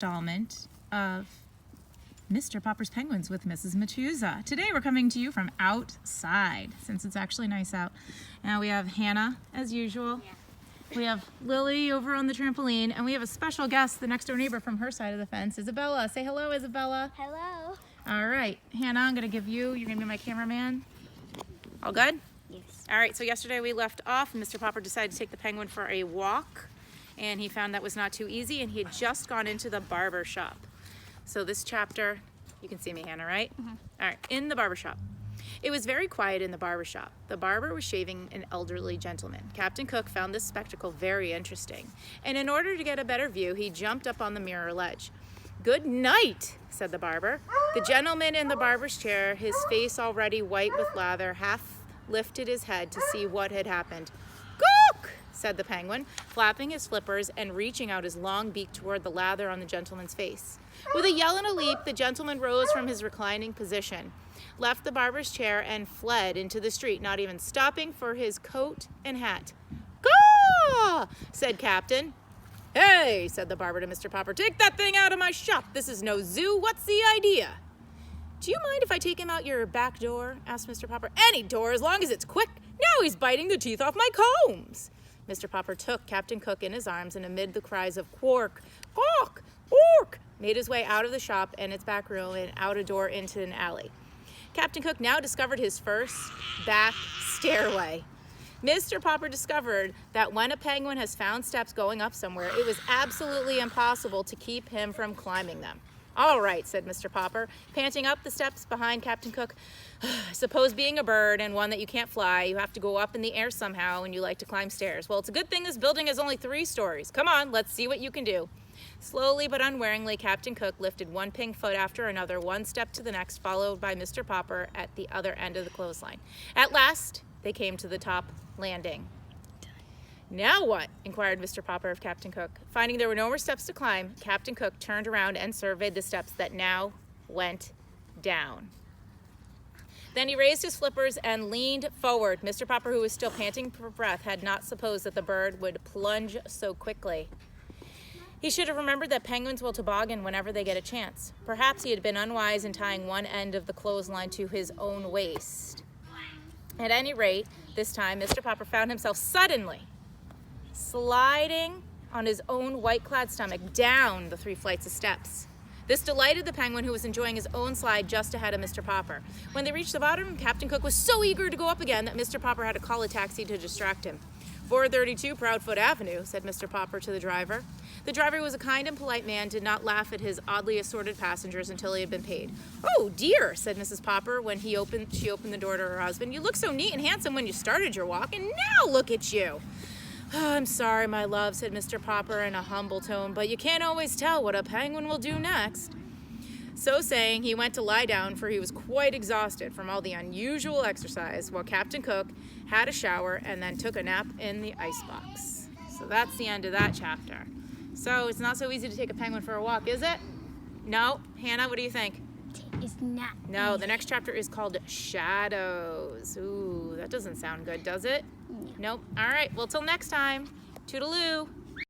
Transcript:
Installment of Mr. Popper's Penguins with Mrs. Machuza. Today we're coming to you from outside, since it's actually nice out. Now we have Hannah, as usual. We have Lily over on the trampoline, and we have a special guest, the next door neighbor from her side of the fence, Isabella. Say hello, Isabella. Hello. All right, Hannah, I'm gonna give you're gonna be my cameraman. All good? Yes. All right, so yesterday we left off, and Mr. Popper decided to take the penguin for a walk, and he found that was not too easy, and he had just gone into the barber shop. So this chapter, you can see me, Hannah, right? Mm-hmm. All right, in the barber shop. It was very quiet in the barber shop. The barber was shaving an elderly gentleman. Captain Cook found this spectacle very interesting, and in order to get a better view, he jumped up on the mirror ledge. "Good night," said the barber. The gentleman in the barber's chair, his face already white with lather, half lifted his head to see what had happened. "Cook!" said the penguin, flapping his flippers and reaching out his long beak toward the lather on the gentleman's face. With a yell and a leap, the gentleman rose from his reclining position, left the barber's chair, and fled into the street, not even stopping for his coat and hat. "Caw!" said Captain. "Hey," said the barber to Mr. Popper, "take that thing out of my shop. This is no zoo. What's the idea?" "Do you mind if I take him out your back door?" asked Mr. Popper. "Any door, as long as it's quick. Now he's biting the teeth off my combs." Mr. Popper took Captain Cook in his arms and amid the cries of "Quark, Quack, Ork," made his way out of the shop and its back room and out a door into an alley. Captain Cook now discovered his first back stairway. Mr. Popper discovered that when a penguin has found steps going up somewhere, it was absolutely impossible to keep him from climbing them. "All right," said Mr. Popper, panting up the steps behind Captain Cook. "Suppose being a bird and one that you can't fly, you have to go up in the air somehow and you like to climb stairs. Well, it's a good thing this building has only 3 stories. Come on, let's see what you can do." Slowly but unwaringly, Captain Cook lifted one pink foot after another, one step to the next, followed by Mr. Popper at the other end of the clothesline. At last, they came to the top landing. "Now what?" inquired Mr. Popper of Captain Cook. Finding there were no more steps to climb, Captain Cook turned around and surveyed the steps that now went down. Then he raised his flippers and leaned forward. Mr. Popper, who was still panting for breath, had not supposed that the bird would plunge so quickly. He should have remembered that penguins will toboggan whenever they get a chance. Perhaps he had been unwise in tying one end of the clothesline to his own waist. At any rate, this time, Mr. Popper found himself suddenly sliding on his own white-clad stomach down the 3 flights of steps. This delighted the penguin, who was enjoying his own slide just ahead of Mr. Popper. When they reached the bottom, Captain Cook was so eager to go up again that Mr. Popper had to call a taxi to distract him. 432 Proudfoot Avenue, said Mr. Popper to the driver. The driver was a kind and polite man, did not laugh at his oddly assorted passengers until he had been paid. "Oh dear," said Mrs. Popper when she opened the door to her husband. "You look so neat and handsome when you started your walk, and now look at you." "Oh, I'm sorry, my love," said Mr. Popper in a humble tone, "but you can't always tell what a penguin will do next." So saying, he went to lie down, for he was quite exhausted from all the unusual exercise, while Captain Cook had a shower and then took a nap in the icebox. So that's the end of that chapter. So it's not so easy to take a penguin for a walk, is it? No? Hannah, what do you think? It's not. No, the next chapter is called Shadows. Ooh, that doesn't sound good, does it? No. Nope. All right, well, till next time. Toodaloo.